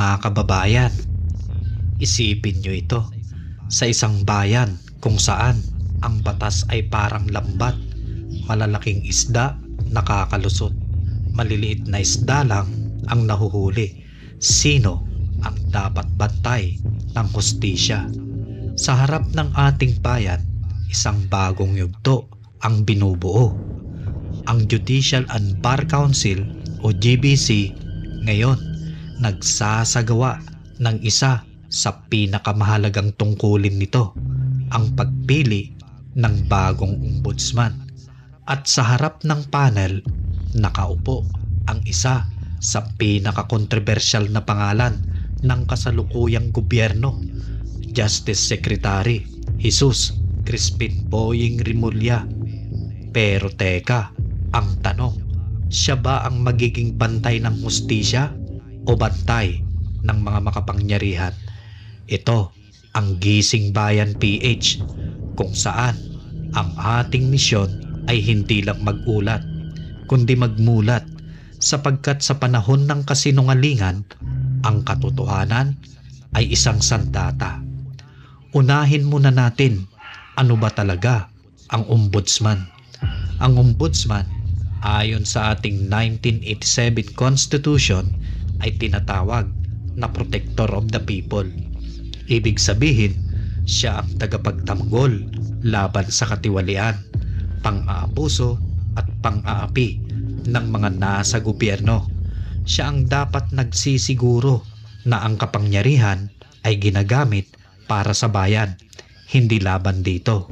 Mga kababayan, isipin nyo ito. Sa isang bayan kung saan ang batas ay parang lambat, malalaking isda nakakalusot, maliliit na isda lang ang nahuhuli. Sino ang dapat bantay ng hustisya? Sa harap ng ating bayan, isang bagong yugto ang binubuo. Ang Judicial and Bar Council o GBC ngayon nagsasagawa ng isa sa pinakamahalagang tungkulin nito, ang pagpili ng bagong ombudsman. At sa harap ng panel, nakaupo ang isa sa pinakakontrobersyal na pangalan ng kasalukuyang gobyerno, Justice Secretary Jesus Crispin Boying Rimulya. Pero teka, ang tanong, siya ba ang magiging bantay ng hustisya o bantay ng mga makapangyarihan? Ito ang Gising Bayan PH, kung saan ang ating misyon ay hindi lang magulat, kundi magmulat, sapagkat sa panahon ng kasinungalingan, ang katotohanan ay isang sandata. Unahin muna natin, ano ba talaga ang ombudsman? Ang ombudsman, ayon sa ating 1987 Constitution, ay tinatawag na protector of the people. Ibig sabihin, siya ang tagapagtanggol laban sa katiwalian, pang-aabuso at pang-aapi ng mga nasa gobyerno. Siya ang dapat nagsisiguro na ang kapangyarihan ay ginagamit para sa bayan, hindi laban dito.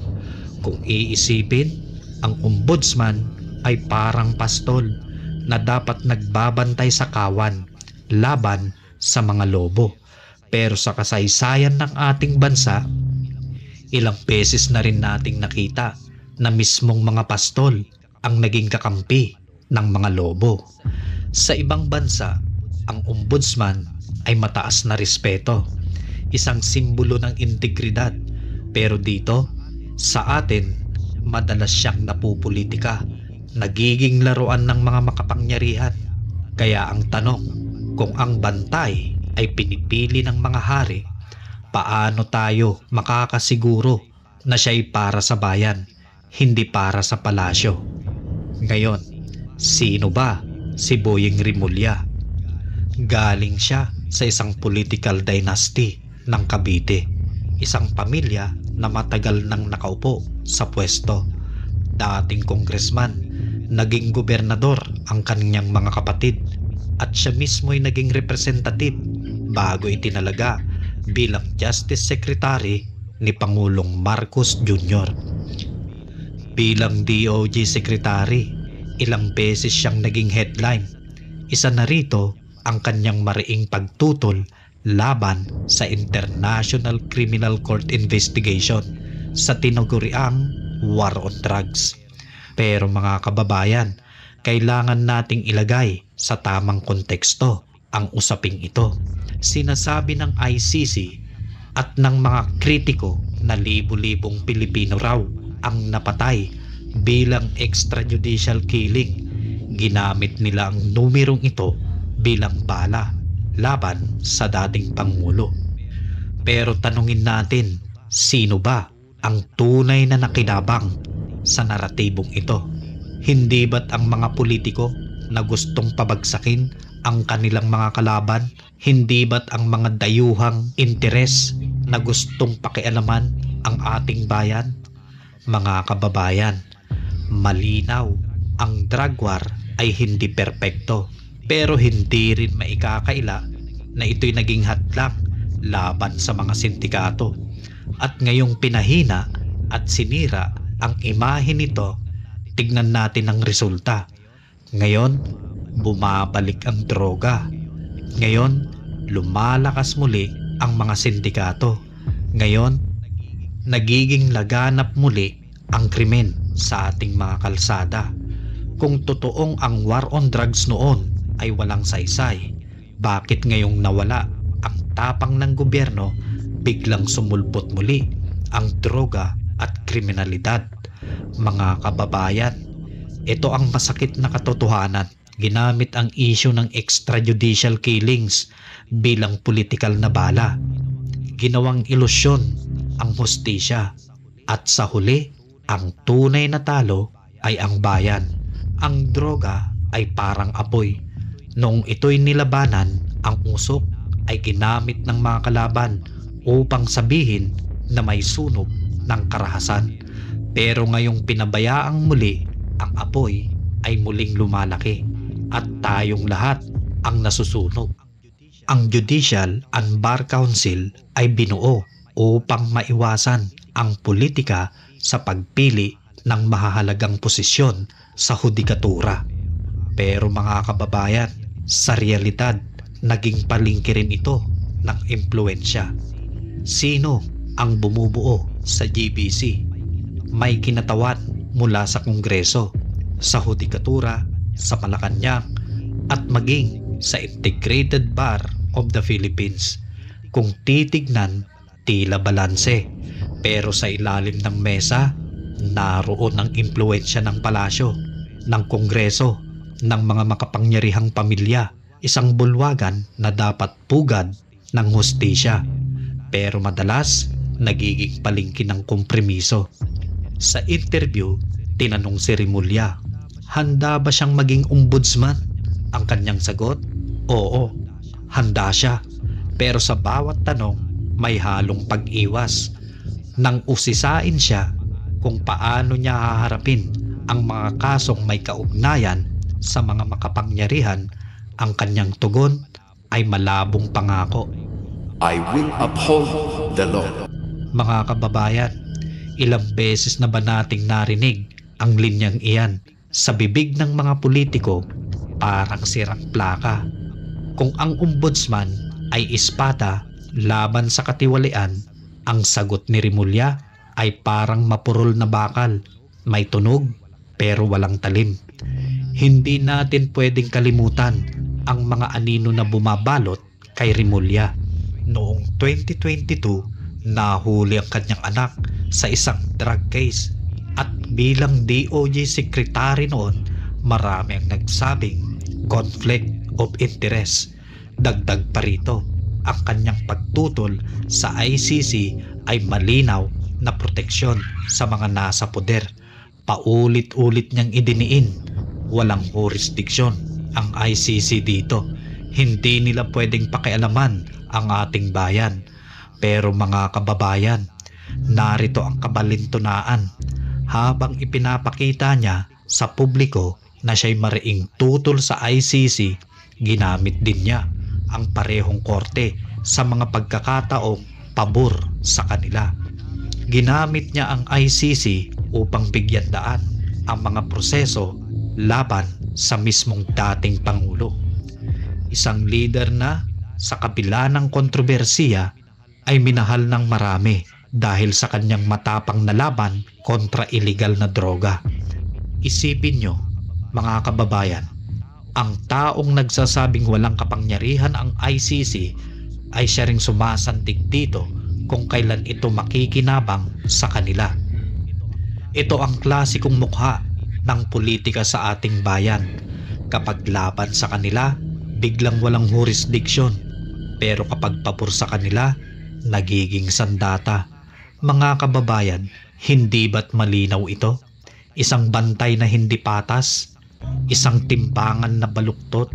Kung iisipin, ang ombudsman ay parang pastol na dapat nagbabantay sa kawan laban sa mga lobo. Pero sa kasaysayan ng ating bansa, ilang beses na rin nating nakita na mismong mga pastol ang naging kakampi ng mga lobo. Sa ibang bansa, ang ombudsman ay mataas na respeto, isang simbolo ng integridad. Pero dito, sa atin, madalas siyang napupolitika, nagiging laruan ng mga makapangyarihan. Kaya ang tanong, kung ang bantay ay pinipili ng mga hari, paano tayo makakasiguro na siya'y para sa bayan, hindi para sa palasyo? Ngayon, sino ba si Boying Rimulya? Galing siya sa isang political dynasty ng Cavite, isang pamilya na matagal nang nakaupo sa pwesto. Dating congressman, naging gobernador ang kanyang mga kapatid, at siya mismo ay naging representative bago itinalaga bilang Justice Secretary ni Pangulong Marcos Jr. Bilang DOJ Secretary, ilang beses siyang naging headline. Isa na rito ang kanyang mariing pagtutol laban sa International Criminal Court investigation sa tinaguriang War on Drugs. Pero mga kababayan, kailangan nating ilagay sa tamang konteksto ang usaping ito. Sinasabi ng ICC at ng mga kritiko na libu-libong Pilipino raw ang napatay bilang extrajudicial killing. Ginamit nila ang numerong ito bilang bala laban sa dating Pangulo. Pero tanungin natin, sino ba ang tunay na nakinabang sa naratibong ito? Hindi ba't ang mga politiko na gustong pabagsakin ang kanilang mga kalaban? Hindi ba't ang mga dayuhang interes na gustong pakialaman ang ating bayan? Mga kababayan, malinaw, ang drug war ay hindi perpekto, pero hindi rin maikakaila na ito'y naging hadlang laban sa mga sindikato. At ngayong pinahina at sinira ang imahe nito, tignan natin ang resulta. Ngayon, bumabalik ang droga. Ngayon, lumalakas muli ang mga sindikato. Ngayon, nagiging laganap muli ang krimen sa ating mga kalsada. Kung totoong ang war on drugs noon ay walang saysay, bakit ngayong nawala ang tapang ng gobyerno, biglang sumulpot muli ang droga at kriminalidad? Mga kababayan, ito ang masakit na katotohanan. Ginamit ang issue ng extrajudicial killings bilang politikal na bala. Ginawang ilusyon ang hustisya at sa huli, ang tunay na talo ay ang bayan. Ang droga ay parang apoy. Noong ito'y nilabanan, ang usok ay ginamit ng mga kalaban upang sabihin na may sunog ng karahasan. Pero ngayong pinabayaang muli, ang apoy ay muling lumalaki at tayong lahat ang nasusunog. Ang Judicial and Bar Council ay binuo upang maiwasan ang politika sa pagpili ng mahahalagang posisyon sa hudikatura. Pero mga kababayan, sa realidad, naging palengke rin ito ng impluwensya. Sino ang bumubuo sa GBC? May kinatawan mula sa Kongreso, sa hudikatura, sa Malacanang, at maging sa Integrated Bar of the Philippines. Kung titignan, tila balanse, pero sa ilalim ng mesa, naroon ang impluwensya ng palasyo, ng Kongreso, ng mga makapangyarihang pamilya, isang bulwagan na dapat pugad ng hustisya, pero madalas nagiging palengke ng kompromiso. Sa interview, tinanong si Remulla, handa ba siyang maging ombudsman? Ang kanyang sagot, oo, handa siya. Pero sa bawat tanong, may halong pag-iwas. Nang usisain siya kung paano niya haharapin ang mga kasong may kaugnayan sa mga makapangyarihan, ang kanyang tugon ay malabong pangako. I will uphold the law. Mga kababayan, ilang beses na ba nating narinig ang linyang iyan sa bibig ng mga politiko? Parang sirang plaka. Kung ang ombudsman ay espada laban sa katiwalian, ang sagot ni Remulla ay parang mapurol na bakal, may tunog pero walang talim. Hindi natin pwedeng kalimutan ang mga anino na bumabalot kay Remulla. Noong 2022, nahuli ang kanyang anak sa isang drug case at bilang DOJ Secretary noon, marami ang nagsabing conflict of interest. Dagdag pa rito, ang kanyang pagtutol sa ICC ay malinaw na proteksyon sa mga nasa poder. Paulit-ulit niyang idiniin, walang jurisdiksyon ang ICC dito. Hindi nila pwedeng pakialaman ang ating bayan. Pero mga kababayan, narito ang kabalintunaan. Habang ipinapakita niya sa publiko na siya'y mariing tutol sa ICC, ginamit din niya ang parehong korte sa mga pagkakataong pabor sa kanila. Ginamit niya ang ICC upang bigyan daan ang mga proseso laban sa mismong dating Pangulo. Isang leader na sa kabila ng kontrobersiya ay minahal ng marami dahil sa kanyang matapang na laban kontra illegal na droga. Isipin nyo, mga kababayan, ang taong nagsasabing walang kapangyarihan ang ICC ay siya ring sumasantig dito kung kailan ito makikinabang sa kanila. Ito ang klasikong mukha ng politika sa ating bayan. Kapag laban sa kanila, biglang walang jurisdiction. Pero kapag pabor sa kanila, nagiging sandata. Mga kababayan, hindi ba't malinaw ito? Isang bantay na hindi patas, isang timbangan na baluktot,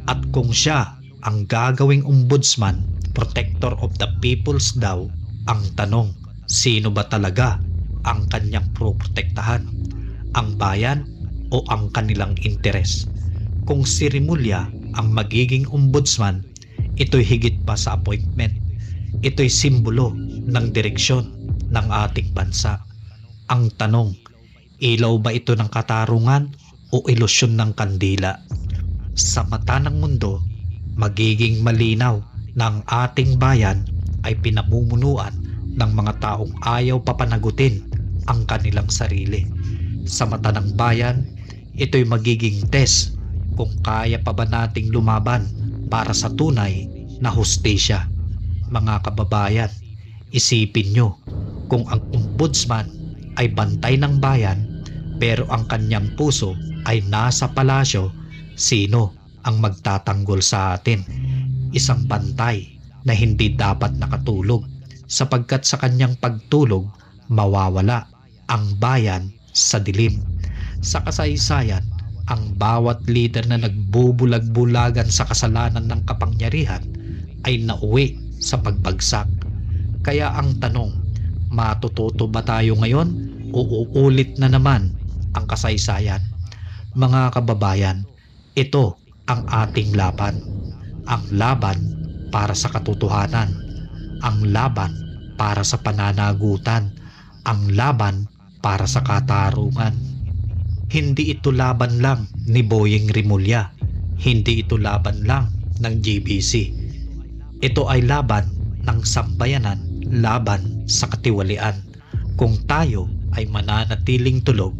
at kung siya ang gagawing ombudsman, protector of the peoples daw, ang tanong, sino ba talaga ang kanyang proprotektahan? Ang bayan o ang kanilang interes? Kung si Remulla ang magiging ombudsman, ito'y higit pa sa appointment. Ito'y simbolo ng direksyon ng ating bansa. Ang tanong, ilaw ba ito ng katarungan o ilusyon ng kandila? Sa mata ng mundo, magiging malinaw na ang ating bayan ay pinamumunuan ng mga taong ayaw papanagutin ang kanilang sarili. Sa mata ng bayan, ito'y magiging test kung kaya pa ba nating lumaban para sa tunay na hustisya. Mga kababayan, isipin nyo, kung ang ombudsman ay bantay ng bayan pero ang kanyang puso ay nasa palasyo, sino ang magtatanggol sa atin? isang bantay na hindi dapat nakatulog sapagkat sa kanyang pagtulog mawawala ang bayan sa dilim. Sa kasaysayan, ang bawat leader na nagbubulag-bulagan sa kasalanan ng kapangyarihan ay nauwi sa pagbagsak. Kaya ang tanong, matututo ba tayo ngayon o uulit na naman ang kasaysayan? Mga kababayan, ito ang ating laban. Ang laban para sa katotohanan, ang laban para sa pananagutan, ang laban para sa katarungan. Hindi ito laban lang ni Boyeng Rimulya, hindi ito laban lang ng GBC. Ito ay laban ng sambayanan, laban sa katiwalian. Kung tayo ay mananatiling tulog,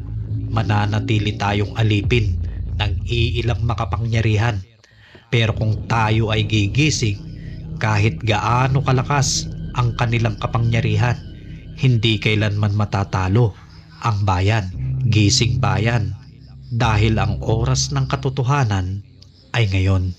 mananatili tayong alipin ng iilang makapangyarihan. Pero kung tayo ay gigising, kahit gaano kalakas ang kanilang kapangyarihan, hindi kailanman matatalo ang bayan. Gising bayan, dahil ang oras ng katotohanan ay ngayon.